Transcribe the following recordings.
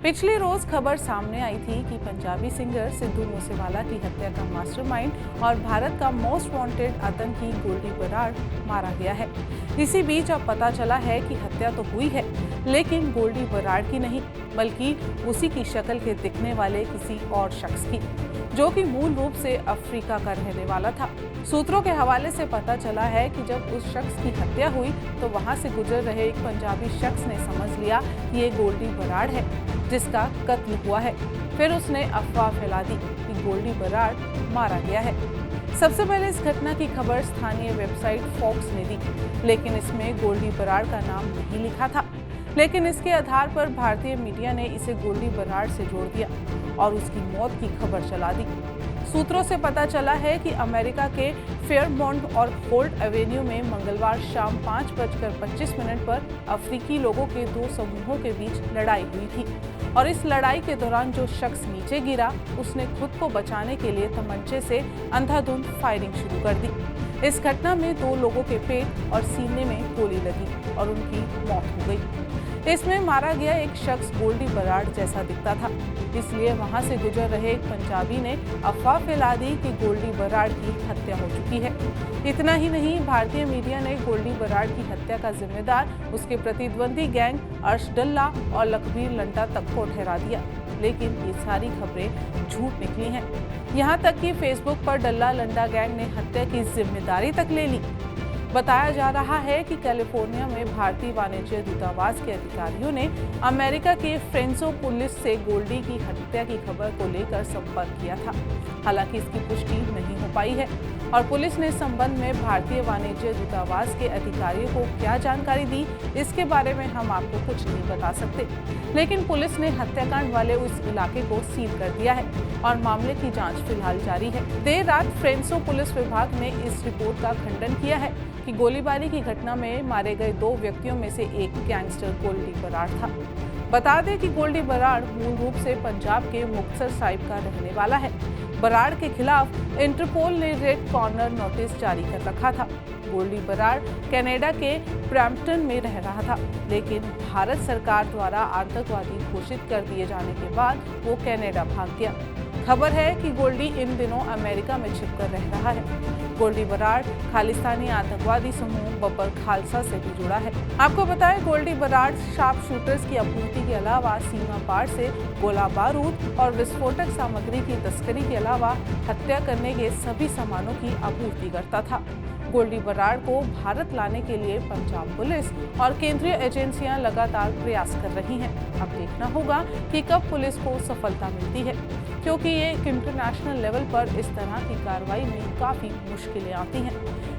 पिछले रोज खबर सामने आई थी कि पंजाबी सिंगर सिद्धू मूसेवाला की हत्या का मास्टरमाइंड और भारत का मोस्ट वांटेड आतंकी गोल्डी बराड़ मारा गया है। इसी बीच अब पता चला है कि हत्या तो हुई है, लेकिन गोल्डी बराड़ की नहीं, बल्कि उसी की शक्ल के दिखने वाले किसी और शख्स की, जो कि मूल रूप से अफ्रीका का रहने वाला था। सूत्रों के हवाले से पता चला है कि जब उस शख्स की हत्या हुई तो वहां से गुजर रहे एक पंजाबी शख्स ने समझ लिया कि ये गोल्डी बराड़ है जिसका कत्ल हुआ है। फिर उसने अफवाह फैला दी कि गोल्डी बराड़ मारा गया है। सबसे पहले इस घटना की खबर स्थानीय वेबसाइट फॉक्स ने दी, लेकिन इसमें गोल्डी बराड़ का नाम नहीं लिखा था। लेकिन इसके आधार पर भारतीय मीडिया ने इसे गोल्डी बराड़ से जोड़ दिया और उसकी मौत की खबर चला दी। सूत्रों से पता चला है कि अमेरिका के फेयरमॉन्ट और होल्ट एवेन्यू में मंगलवार शाम 5:25 पर अफ्रीकी लोगों के दो समूहों के बीच लड़ाई हुई थी और इस लड़ाई के दौरान जो शख्स नीचे गिरा उसने खुद को बचाने के लिए तमंचे से अंधाधुंध फायरिंग शुरू कर दी। इस घटना में 2 लोगों के पेट और सीने में गोली लगी और उनकी मौत हो गई। इसमें मारा गया एक शख्स गोल्डी बराड़ जैसा दिखता था, इसलिए वहां से गुजर रहे एक पंजाबी ने अफवाह फैला दी कि गोल्डी बराड़ की हत्या हो चुकी है। इतना ही नहीं, भारतीय मीडिया ने गोल्डी बराड़ की हत्या का जिम्मेदार उसके प्रतिद्वंदी गैंग अर्श डल्ला और लखबीर लंटा तक को ठहरा दिया, लेकिन ये सारी खबरें झूठ निकली हैं। यहाँ तक कि फेसबुक पर डल्ला लंडा गैंग ने हत्या की जिम्मेदारी तक ले ली। बताया जा रहा है कि कैलिफोर्निया में भारतीय वाणिज्य दूतावास के अधिकारियों ने अमेरिका के फ्रेंसो पुलिस से गोल्डी की हत्या की खबर को लेकर संपर्क किया था। हालांकि इसकी पुष्टि नहीं हो पाई है और पुलिस ने इस संबंध में भारतीय वाणिज्य दूतावास के अधिकारियों को क्या जानकारी दी, इसके बारे में हम आपको कुछ नहीं बता सकते। लेकिन पुलिस ने हत्याकांड वाले उस इलाके को सील कर दिया है और मामले की जांच फिलहाल जारी है। देर रात फ्रेंसो पुलिस विभाग ने इस रिपोर्ट का खंडन किया है कि गोलीबारी की घटना में मारे गए 2 व्यक्तियों में से एक गैंगस्टर गोल्डी बराड़ था। बता दें कि गोल्डी बराड़ मूल रूप से पंजाब के मुक्तसर साहिब का रहने वाला है। बराड़ के खिलाफ इंटरपोल ने रेड कॉर्नर नोटिस जारी कर रखा था। गोल्डी बराड़ कनाडा के ब्रैम्पटन में रह रहा था, लेकिन भारत सरकार द्वारा आतंकवादी घोषित कर दिए जाने के बाद वो कनाडा भाग गया। खबर है कि गोल्डी इन दिनों अमेरिका में छिपकर रह रहा है। गोल्डी बराड़ खालिस्तानी आतंकवादी समूह बब्बर खालसा से भी जुड़ा है। आपको बताएं, गोल्डी बराड़ शार्प शूटर्स की आपूर्ति के अलावा सीमा पार से गोला बारूद और विस्फोटक सामग्री की तस्करी के अलावा हत्या करने के सभी सामानों की आपूर्ति करता था। गोल्डी बराड़ को भारत लाने के लिए पंजाब पुलिस और केंद्रीय एजेंसियां लगातार प्रयास कर रही हैं। अब देखना होगा कि कब पुलिस को सफलता मिलती है, क्योंकि ये इंटरनेशनल लेवल पर इस तरह की कार्रवाई में काफ़ी मुश्किलें आती हैं,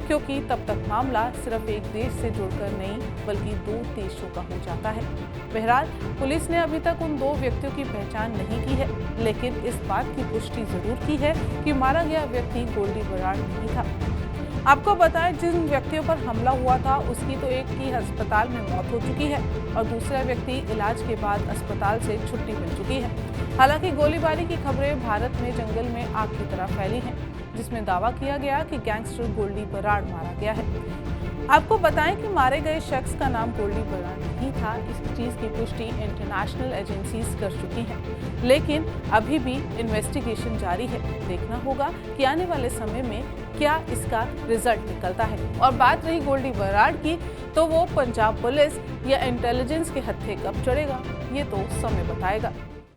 क्योंकि तब तक मामला सिर्फ एक देश से जुड़कर नहीं बल्कि 2 देशों का हो जाता है। बहरहाल पुलिस ने अभी तक उन 2 व्यक्तियों की पहचान नहीं की है, लेकिन इस बात की पुष्टि जरूर की है कि मारा गया व्यक्ति गोल्डी बराड़ नहीं था। आपको बताएं, जिन व्यक्तियों पर हमला हुआ था उसकी तो एक की अस्पताल में मौत हो चुकी है और दूसरा व्यक्ति इलाज के बाद अस्पताल से छुट्टी मिल चुकी है। हालांकि गोलीबारी की खबरें भारत में जंगल में आग की तरह फैली हैं, जिसमें दावा किया गया कि गैंगस्टर गोल्डी बराड़ मारा गया है। आपको बताएं कि मारे गए शख्स का नाम गोल्डी बराड़ नहीं था। इस चीज़ की पुष्टि इंटरनेशनल एजेंसीज कर चुकी हैं, लेकिन अभी भी इन्वेस्टिगेशन जारी है। देखना होगा कि आने वाले समय में क्या इसका रिजल्ट निकलता है। और बात रही गोल्डी बराड़ की, तो वो पंजाब पुलिस या इंटेलिजेंस के हत्थे कब चढ़ेगा, ये तो समय बताएगा।